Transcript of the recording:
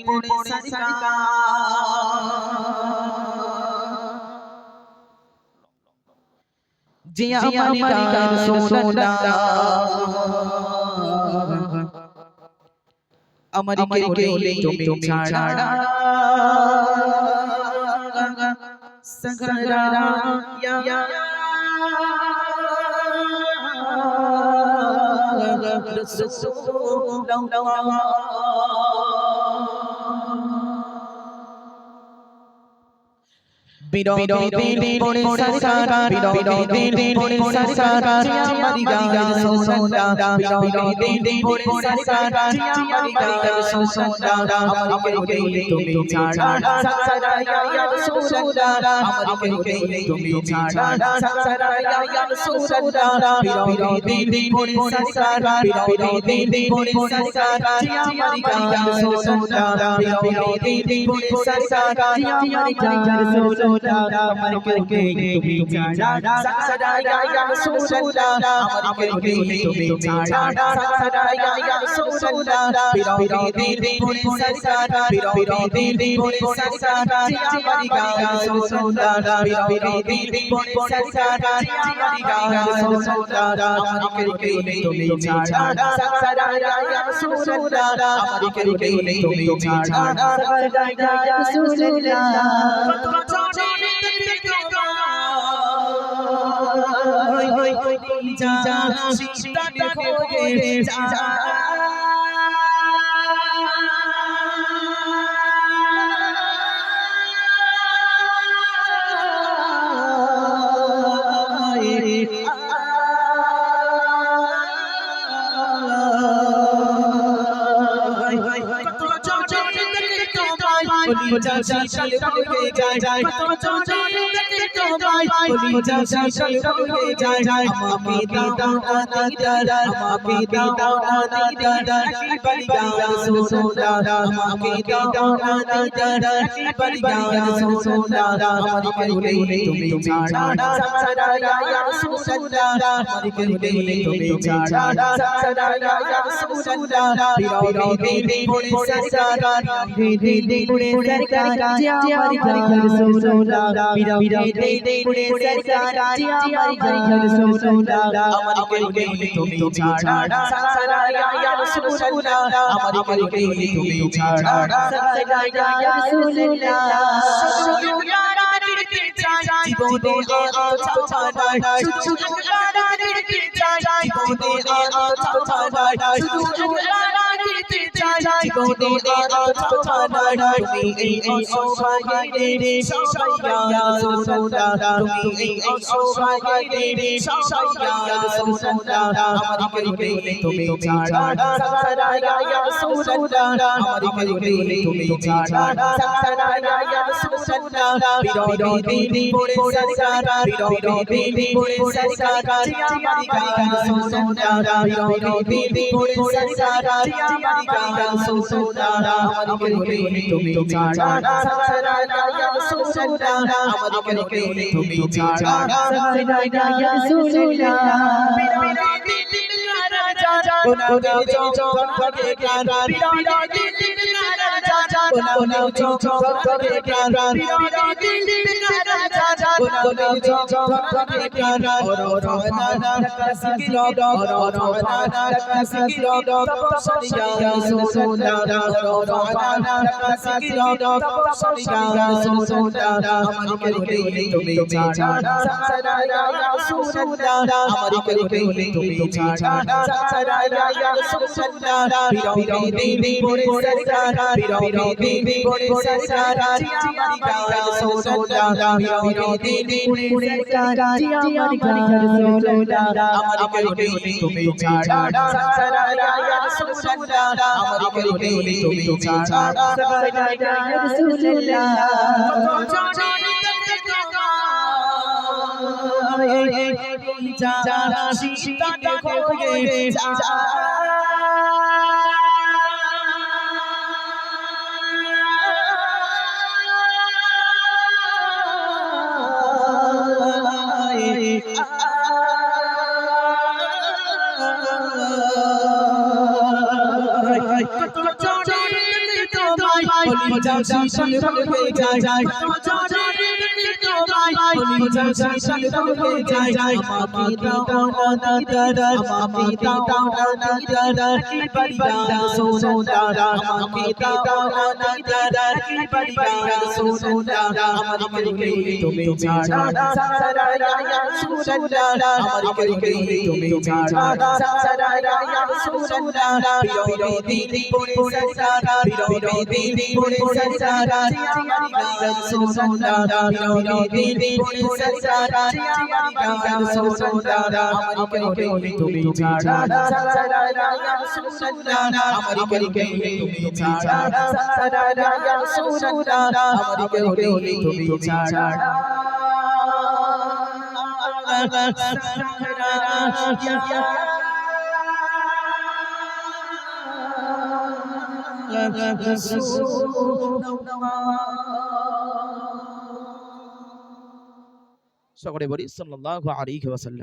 পড়ে সরকার জিয়া মালিকার সোনা আমার কেউলে তুমি ছাড়া সগরা ইয়া রাসূলুল্লাহ বিরোধী পড়ে সরকার বিরোধী পড়ে সরকার আমারি গায়ের সোনা বিরোধী পড়ে সরকার আমারি গায়ের সোনা আমারি কেউলে তুমি ছাড়া সারা ইয়া রাসূলুল্লাহ আমারি কেউলে তুমি ছাড়া সারা ইয়া রাসূলুল্লাহ বিরোধী পড়ে সরকার বিরোধী পড়ে সরকার আমারি গায়ের সোনা বিরোধী পড়ে সরকার আমারি গায়ের সোনা আমার কেউলে তুমি ছাড়া সারা ইয়া রাসূলুল্লাহ আমার কেউলে তুমি ছাড়া সারা ইয়া রাসূলুল্লাহ বিরোধী পড়ে সরকার বিরোধী পড়ে সরকার আমারি গায়ের সোনা বিরোধী পড়ে সরকার আমারি গায়ের সোনা আমার কেউলে তুমি ছাড়া সারা ইয়া রাসূলুল্লাহ আমার কেউলে তুমি ছাড়া সারা ইয়া রাসূলুল্লাহ जा सीता देखोगे जा शीशल होके जाए तो चोरी तो भाई बोली जा शीशल होके जाए हमारे दादा दादा हमारे दादा दादा की परियार सोना हमारे दादा दादा की परियार सोना हमारे केउले तुम्हें छाड़ा सारा या सोना हमारे केउले तुम्हें छाड़ा सारा या सोना बिरौदी पड़े सरकार बिरौदी पड़े सरकार हमारी घर सोना बिरौदी पड़े सरकार हमारी घर सोना हमारे केउले तुम्हें छाड़ा सारा या सोना हमारे केउले तुम्हें छाड़ा सारा या सोना জীবনে আলো ছাড়াই শুধু লালা দিতে চাই জীবনে আলো ছাড়াই শুধু লালা দিতে চাই জীবনে আলো ছাড়াই তুমি এই অসহায় রে সবাইয়া সোনা তুমি এই অসহায় রে সবাইয়া সোনা আমারে কেউলে তুমি ছাড়া সারা ইয়া সোনা আমারে কেউলে তুমি ছাড়া সারা ইয়া সোনা বিরোধী পড়ে সরকার বিরোধী পড়ে সরকার আমারি গায়ের সোনা বিরোধী পড়ে সরকার আমারি গায়ের সোনা আমারে কেউলে তুমি ছাড়া সারা ইয়া সোনা আমারে কেউলে তুমি ছাড়া সারা ইয়া সোনা বিরোধী রাজা কোনা চোখ করে গান বিরোধী রাজা কোনা চোখ করে গান বিরোধী রাজা কোনা চোখ করে গান ওরোনা কাসিলো ওরোনা কাসিলো তপসিয়া সোনা ওরোনা কাসিলো তপসিয়া সোনা আমারে কেউলে তুমি ছাড়া সারা ইয়া সোনা আমারে কেউলে তুমি ছাড়া সারা ইয়া সোনা বিরোধী পড়ে সরকার বিরোধী পড়ে সরকার আমারি গায়ের সোনা বিরোধী পড়ে সরকার আমারি গায়ের সোনা আমারে কেউলে তুমি ছাড়া সারা ইয়া সোনা আমারে কেউলে তুমি ছাড়া সারা ইয়া সোনা जा सीता देखोगे जा কলিজা শীতল হয়ে যায় তোমায় তোমায় কলিজা শীতল হয়ে যায় আমাকে দাও না দিদার আমাকে দাও না দিদার পরিবার সোনো দাদা আমাকে দাও না দিদার পরিবার সোনো দাদা আমার কলিজা তুমি ছাড়া সারা ইয়া রাসূলুল্লাহ আমার কলিজা তুমি ছাড়া সারা ইয়া রাসূলুল্লাহ বিরোধী পড়ে সারা বিরোধী পড়ে সারা আমার রাসূলুল্লাহ বিরোধী পড়ে সারা আমার রাসূলুল্লাহ আমার কলিজা তুমি ছাড়া সারা ইয়া রাসূলুল্লাহ আমার কলিজা তুমি ছাড়া সারা ইয়া রাসূলুল্লাহ আমার কলিজা তুমি ছাড়া সকলে বলি সাল্লাল্লাহু আলাইহি ওয়াসাল্লাম।